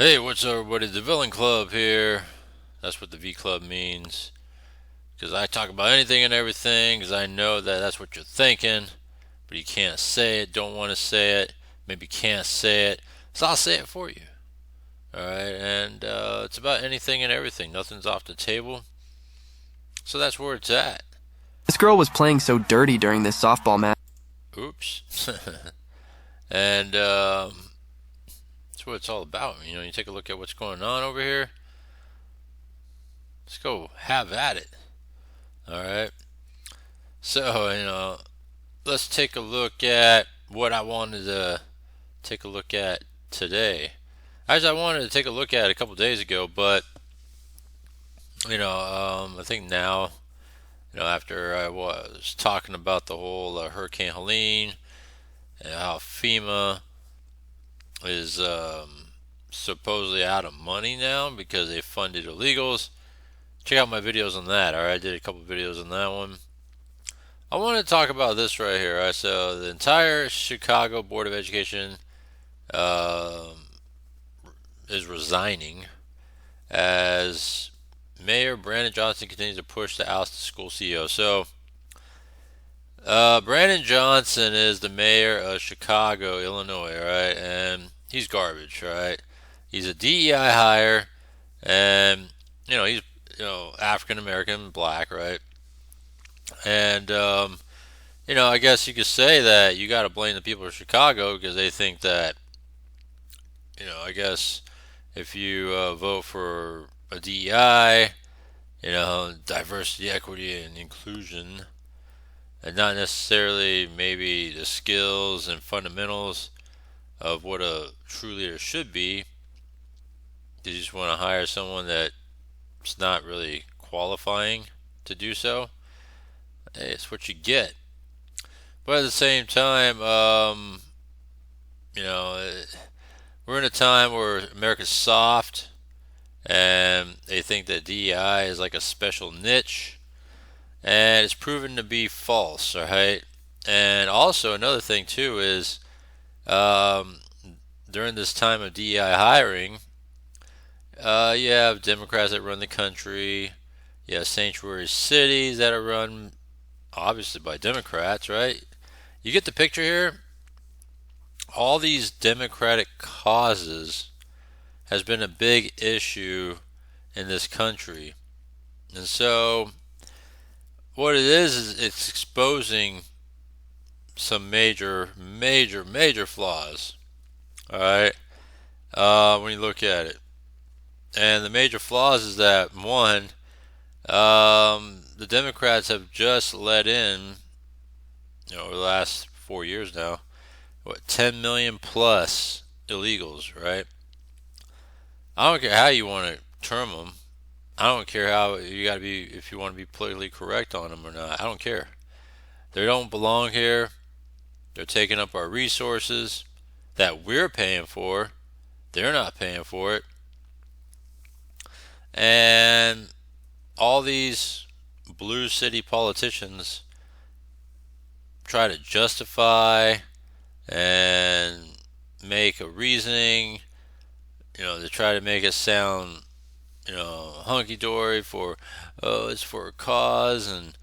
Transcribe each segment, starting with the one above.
Hey, what's up, everybody? The Villain Club here. That's what the V Club means. Because I talk about anything and everything, because I know that that's what you're thinking, but you can't say it, don't want to say it, maybe can't say it, so I'll say it for you. Alright, and it's about anything and everything. Nothing's off the table. So that's where it's at. This girl was playing so dirty during this softball match. Oops. And that's what it's all about. You take a look at what's going on over here. Let's go have at it. Alright. So, let's take a look at what I wanted to take a look at today. As I wanted to take a look at a couple days ago, but I think now, after I was talking about the whole Hurricane Helene and how FEMA is supposedly out of money now because they funded illegals. Check out my videos on that. All right, I did a couple videos on that one. I want to talk about this right here. All right, so the entire Chicago Board of Education um is resigning as Mayor Brandon Johnson continues to push to oust the school CEO. So, Brandon Johnson is the mayor of Chicago, Illinois, right? And he's garbage, right? He's a DEI hire, and he's African American, black, right? And I guess you could say that you got to blame the people of Chicago because they think that I guess if you vote for a DEI, diversity, equity, and inclusion, and not necessarily maybe the skills and fundamentals of what a true leader should be. You just want to hire someone that's not really qualifying to do so. Hey, it's what you get. But at the same time, you know, we're in a time where America's soft, and they think that DEI is like a special niche, and it's proven to be false. All right, and also another thing too is um, during this time of DEI hiring, you have Democrats that run the country. You have sanctuary cities that are run obviously by Democrats, right? You get the picture here. All these Democratic causes has been a big issue in this country. And so what it is it's exposing some major flaws. All right, when you look at it, and the major flaws is that one, the Democrats have just let in, over the last 4 years now, 10 million plus illegals, right? I don't care how you want to term them. I don't care how you got to be, if you want to be politically correct on them or not. I don't care. They don't belong here. They're taking up our resources that we're paying for. They're not paying for it. And all these blue city politicians try to justify and make a reasoning, to try to make it sound, hunky dory for, oh, it's for a cause and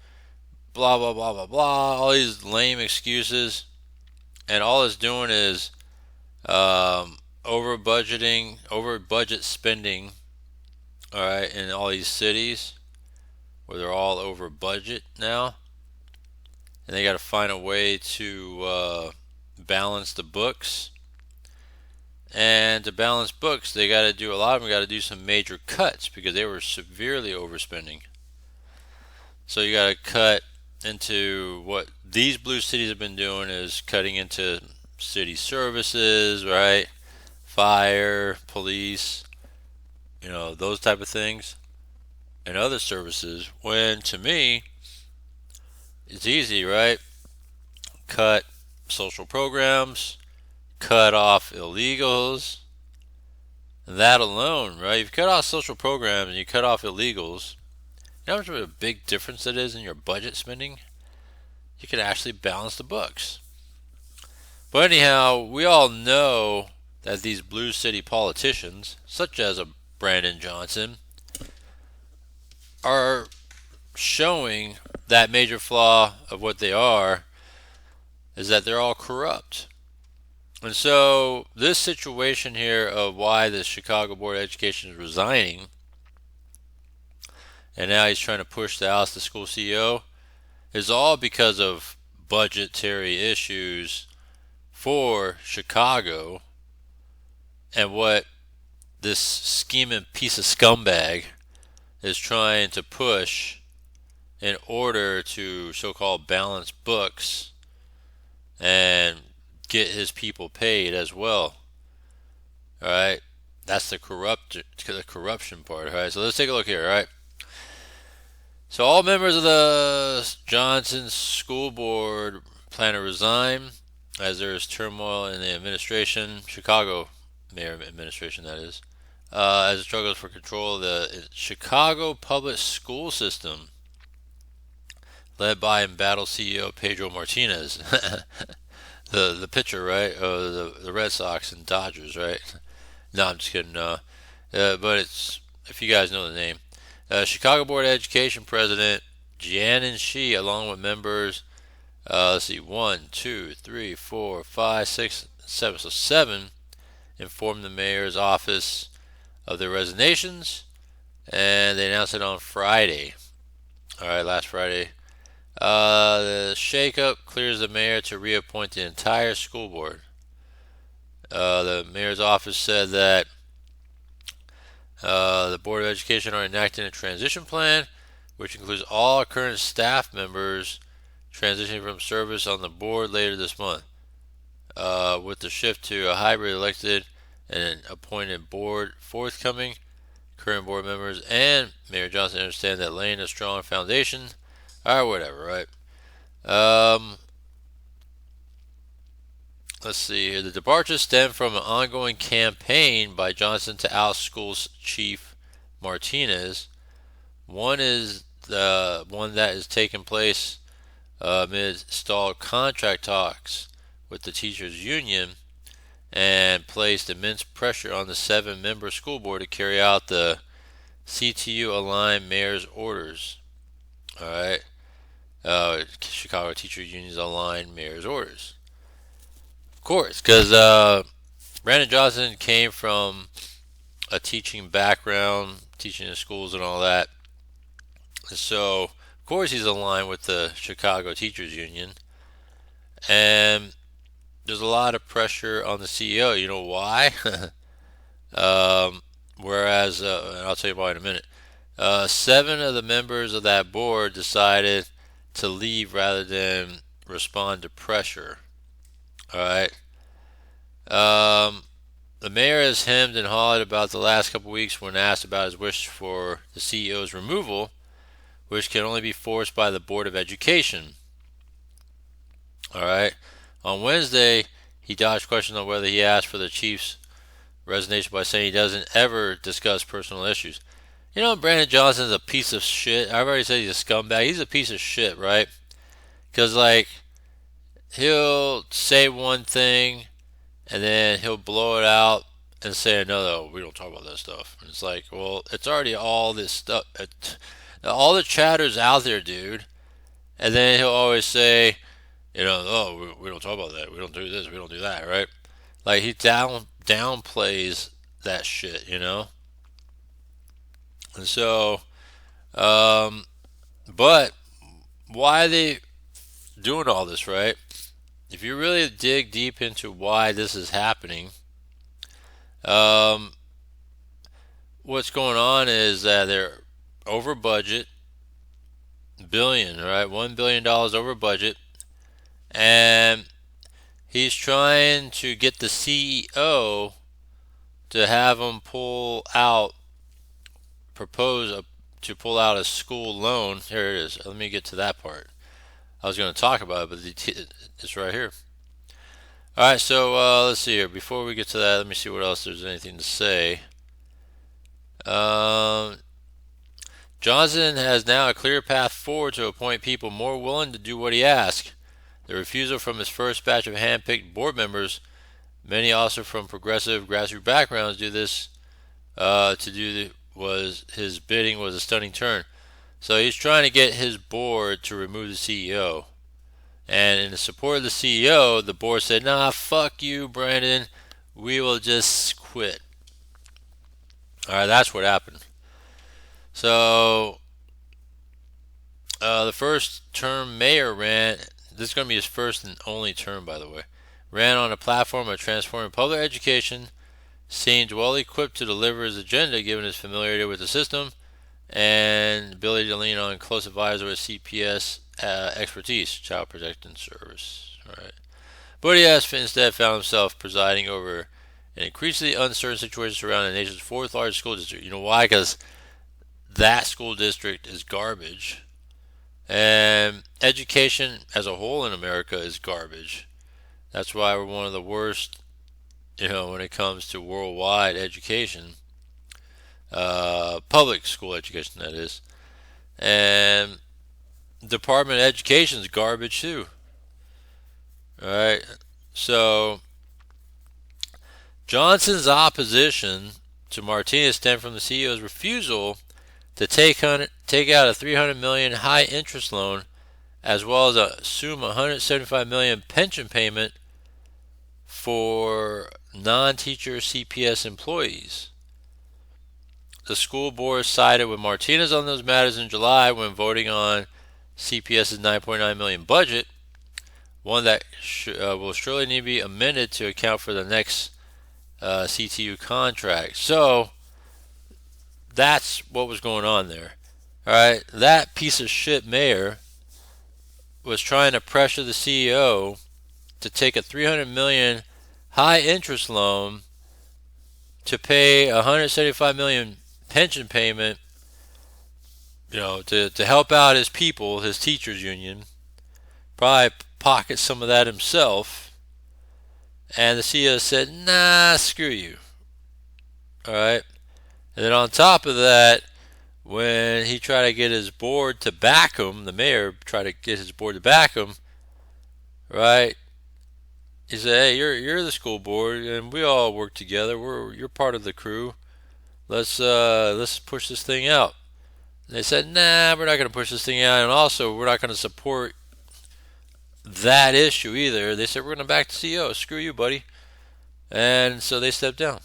blah, blah, blah, blah, blah, all these lame excuses. And all it's doing is over budgeting, over budget spending, all right, in all these cities where they're all over budget now. And they got to find a way to balance the books. And to balance books, they got to do a lot of them got to do some major cuts because they were severely overspending. So you got to cut into what these blue cities have been doing is cutting into city services, right? Fire, police, those type of things, and other services. When to me, it's easy, right? Cut social programs, cut off illegals. That alone, right? If you cut off social programs and you cut off illegals, you know how much of a big difference it is in your budget spending? You can actually balance the books. But anyhow, we all know that these blue city politicians, such as a Brandon Johnson, are showing that major flaw of what they are is that they're all corrupt. And so, this situation here of why the Chicago Board of Education is resigning, and now he's trying to push the oust the school CEO, is all because of budgetary issues for Chicago and what this scheming piece of scumbag is trying to push in order to so-called balance books and get his people paid as well. All right, that's the corruption part. All right, so let's take a look here. All right, so all members of the Johnson School Board plan to resign as there is turmoil in the administration, Chicago mayor administration, that is, as it struggles for control of the Chicago public school system, led by embattled CEO Pedro Martinez, the pitcher, right? The Red Sox and Dodgers, right? No, I'm just kidding. But it's if you guys know the name, Chicago Board of Education President Jianan Shi, along with members. Let's see, 1, 2, 3, 4, 5, 6, 7. So 7 informed the mayor's office of their resignations, and they announced it on Friday. All right, last Friday. The shakeup clears the mayor to reappoint the entire school board. The mayor's office said that the Board of Education are enacting a transition plan, which includes all current staff members transitioning from service on the board later this month. With the shift to a hybrid elected and appointed board forthcoming, current board members and Mayor Johnson understand that laying a strong foundation, or whatever, right? Let's see here. The departure stemmed from an ongoing campaign by Johnson to oust school's chief Martinez. One is the one that is taking place amid stalled contract talks with the teachers' union and placed immense pressure on the 7-member school board to carry out the CTU-aligned mayor's orders. All right. Chicago Teachers Union's aligned mayor's orders. Of course, because Brandon Johnson came from a teaching background, teaching in schools and all that. So, of course, he's aligned with the Chicago Teachers Union. And there's a lot of pressure on the CEO. You know why? Whereas, and I'll tell you why in a minute. 7 of the members of that board decided to leave rather than respond to pressure. All right. The mayor has hemmed and hawed about the last couple weeks when asked about his wish for the CEO's removal, which can only be forced by the Board of Education. All right. On Wednesday, he dodged questions on whether he asked for the chief's resignation by saying he doesn't ever discuss personal issues. You know, Brandon Johnson's a piece of shit. I've already said he's a scumbag. He's a piece of shit, right? Because, like, he'll say one thing and then he'll blow it out and say another. Oh, we don't talk about that stuff. And it's like, well, it's already all this stuff. All the chatter's out there, dude. And then he'll always say, you know, oh, we don't talk about that. We don't do this. We don't do that, right? Like, he downplays that shit, you know? And so, but why are they doing all this, right? If you really dig deep into why this is happening, what's going on is that they're over budget, billion, right? $1 billion over budget, and he's trying to get the CEO to have him to pull out a school loan. Here it is. Let me get to that part. I was going to talk about it, but it's right here. All right, so let's see here. Before we get to that, let me see what else there's anything to say. Johnson has now a clear path forward to appoint people more willing to do what he asks. The refusal from his first batch of hand-picked board members Many also from progressive grassroots backgrounds do this. Was his bidding was a stunning turn. So he's trying to get his board to remove the CEO. And in the support of the CEO, the board said, "Nah, fuck you, Brandon. We will just quit." All right, that's what happened. So the first term mayor ran. This is going to be his first and only term, by the way. Ran on a platform of transforming public education. Seemed well equipped to deliver his agenda, given his familiarity with the system and ability to lean on close advisor with CPS expertise, Child Protection Service. All right. But he has instead found himself presiding over an increasingly uncertain situation surrounding the nation's fourth largest school district. You know why? Because that school district is garbage. And education as a whole in America is garbage. That's why we're one of the worst, when it comes to worldwide education, public school education, that is. And Department of Education is garbage too. All right. So Johnson's opposition to Martinez stemmed from the CEO's refusal to take out a $300 million high interest loan, as well as assume $175 million pension payment for non-teacher CPS employees. The school board sided with Martinez on those matters in July when voting on CPS's $9.9 million budget, one that will surely need to be amended to account for the next CTU contract. So that's what was going on there. All right, that piece of shit mayor was trying to pressure the CEO to take a $300 million high interest loan to pay a $175 million pension payment, to help out his people, his teachers union, probably pocket some of that himself. And the CEO said, "Nah, screw you." All right. And then on top of that, when he tried to get his board to back him, the mayor tried to get his board to back him, right? He said, "Hey, you're the school board, and we all work together. You're part of the crew. Let's push this thing out." And they said, "Nah, we're not going to push this thing out, and also we're not going to support that issue either." They said, "We're going to back the CEO. Screw you, buddy." And so they stepped down.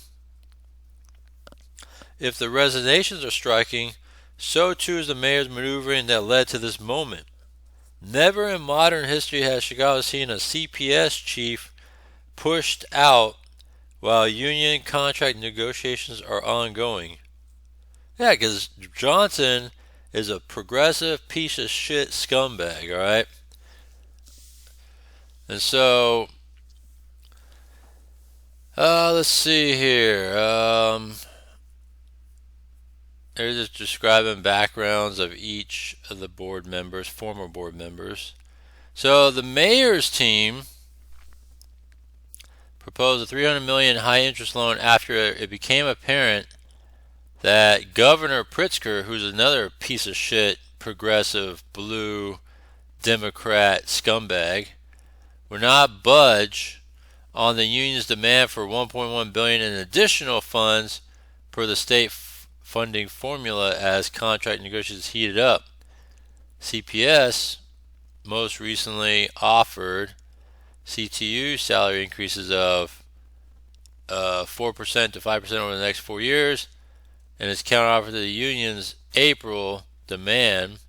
If the resignations are striking, so too is the mayor's maneuvering that led to this moment. Never in modern history has Chicago seen a CPS chief pushed out while union contract negotiations are ongoing. Yeah, because Johnson is a progressive piece of shit scumbag, alright? And so, let's see here. They're just describing backgrounds of each of the board members, former board members. So the mayor's team proposed a $300 million high interest loan after it became apparent that Governor Pritzker, who's another piece of shit, progressive, blue, Democrat scumbag, would not budge on the union's demand for $1.1 billion in additional funds per the state funding formula as contract negotiations heated up. CPS most recently offered CTU salary increases of 4% to 5% over the next 4 years, and its counteroffer to the union's April demand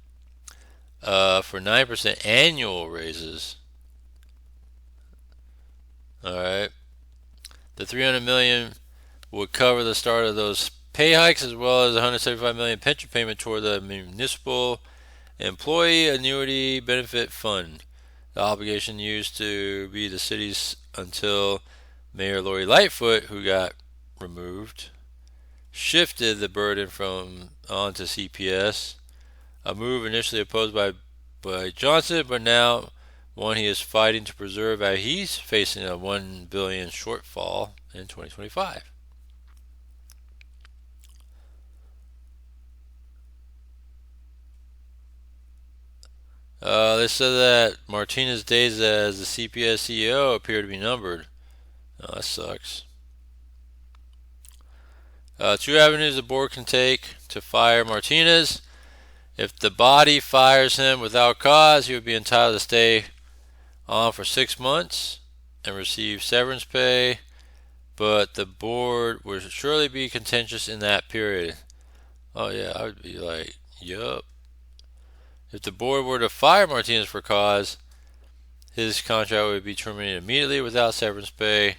for 9% annual raises. All right, the $300 million would cover the start of those pay hikes as well as $175 million pension payment toward the municipal employee annuity benefit fund. The obligation used to be the city's until Mayor Lori Lightfoot, who got removed, shifted the burden from onto CPS, a move initially opposed by Johnson, but now one he is fighting to preserve as he's facing a $1 billion shortfall in 2025. They said that Martinez's days as the CPS CEO appear to be numbered. Oh, that sucks. Two avenues the board can take to fire Martinez. If the body fires him without cause, he would be entitled to stay on for 6 months and receive severance pay, but the board would surely be contentious in that period. Oh, yeah, I would be like, yup. If the board were to fire Martinez for cause, his contract would be terminated immediately without severance pay,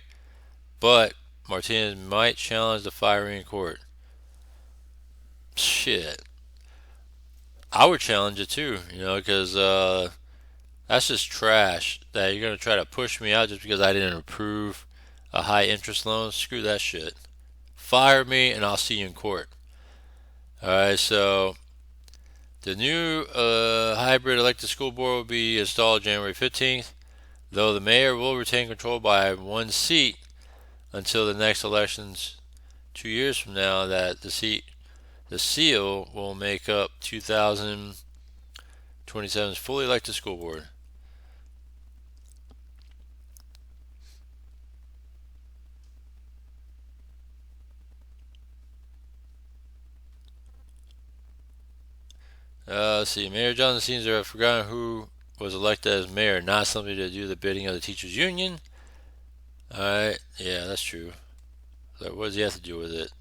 but Martinez might challenge the firing in court. Shit. I would challenge it too, because that's just trash that you're going to try to push me out just because I didn't approve a high interest loan. Screw that shit. Fire me and I'll see you in court. Alright, so the new hybrid elected school board will be installed January 15th, though the mayor will retain control by one seat until the next elections 2 years from now. That the seal will make up 2027's fully elected school board. Let's see. Mayor Johnson seems to have forgotten who was elected as mayor, not somebody to do the bidding of the teachers' union. Alright, yeah, that's true. So what does he have to do with it?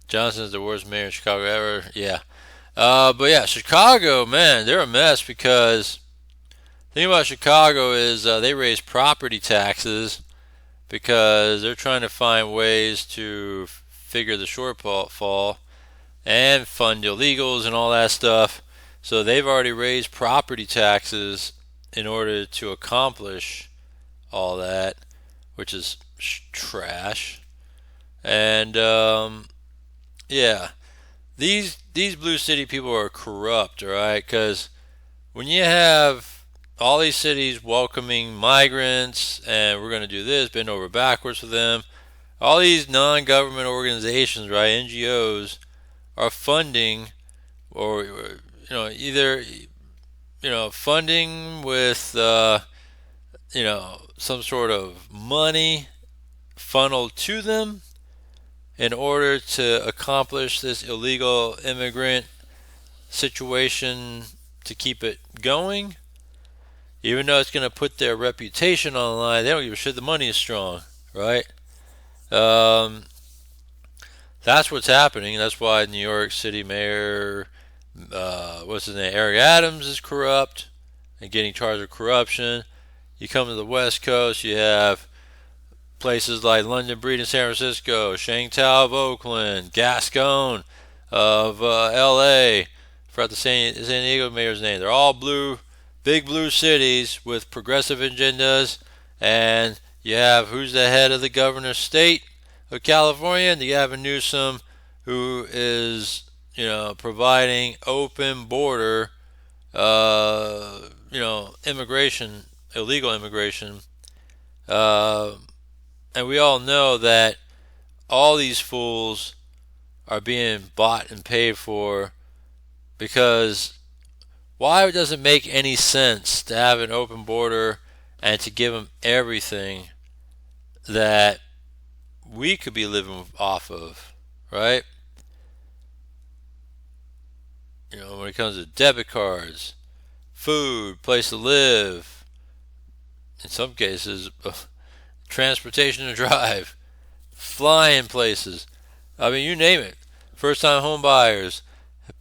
Johnson's the worst mayor in Chicago ever. Yeah. But yeah, Chicago, man, they're a mess because the thing about Chicago is they raise property taxes because they're trying to find ways to figure the shortfall and fund illegals and all that stuff. So they've already raised property taxes in order to accomplish all that, which is trash. And yeah, these blue city people are corrupt, all right? Because when you have all these cities welcoming migrants and we're going to do this, bend over backwards for them, all these non-government organizations, right, NGOs, are funding or either funding with some sort of money funneled to them in order to accomplish this illegal immigrant situation to keep it going. Even though it's going to put their reputation on the line, they don't give a shit. The money is strong, right? Um, that's what's happening. That's why New York City Mayor, what's his name, Eric Adams, is corrupt and getting charged with corruption. You come to the West Coast, you have places like London Breed in San Francisco, Shangtao of Oakland, Gascon of L.A. Forgot the San Diego mayor's name. They're all blue, big blue cities with progressive agendas. And you have who's the head of the governor's state of California, and you have Newsom, who is providing open border, immigration, illegal immigration. And we all know that all these fools are being bought and paid for because why does it make any sense to have an open border and to give them everything that we could be living off of, right? When it comes to debit cards, food, place to live, in some cases, transportation to drive, flying places. I mean, you name it. First time home buyers,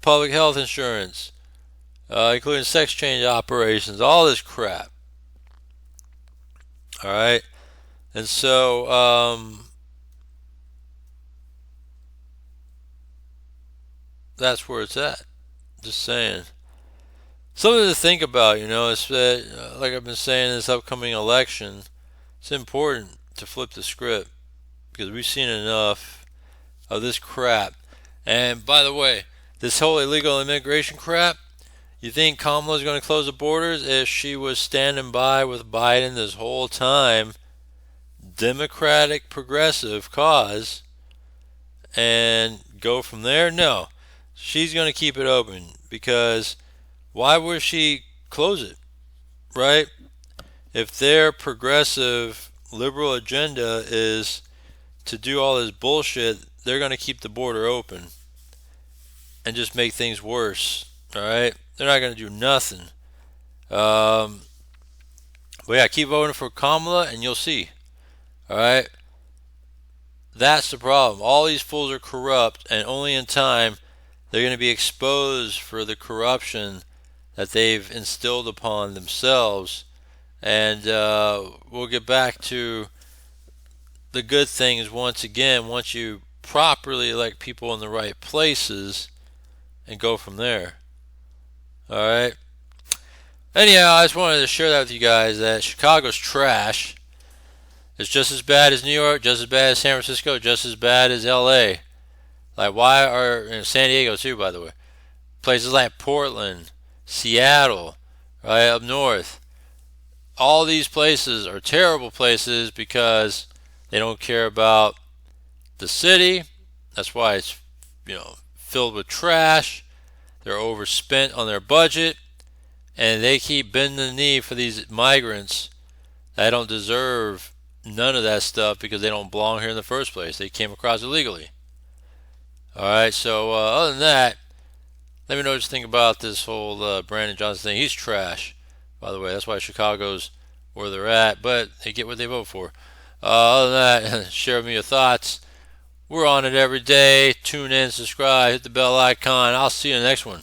public health insurance, including sex change operations, all this crap. All right. And so, that's where it's at. Just saying. Something to think about, it's like I've been saying, this upcoming election, it's important to flip the script because we've seen enough of this crap. And by the way, this whole illegal immigration crap, you think Kamala's going to close the borders if she was standing by with Biden this whole time, Democratic progressive cause, and go from there? No. She's going to keep it open because why would she close it, right? if their progressive liberal agenda is to do all this bullshit, they're going to keep the border open and just make things worse. All right, they're not going to do nothing. Um, but yeah, keep voting for Kamala, and you'll see. All right, that's the problem. All these fools are corrupt, and only in time they're going to be exposed for the corruption that they've instilled upon themselves. And we'll get back to the good things once again once you properly elect people in the right places and go from there. All right. Anyhow, I just wanted to share that with you guys that Chicago's trash. It's just as bad as New York, just as bad as San Francisco, just as bad as LA. Like, why are in San Diego too, by the way? Places like Portland, Seattle, right up north. All these places are terrible places because they don't care about the city. That's why it's filled with trash. They're overspent on their budget, and they keep bending the knee for these migrants that don't deserve none of that stuff because they don't belong here in the first place. They came across illegally. All right. So other than that, let me know what you think about this whole Brandon Johnson thing. He's trash, by the way. That's why Chicago's where they're at, but they get what they vote for. Other than that, share with me your thoughts. We're on it every day. Tune in, subscribe, hit the bell icon. I'll see you in the next one.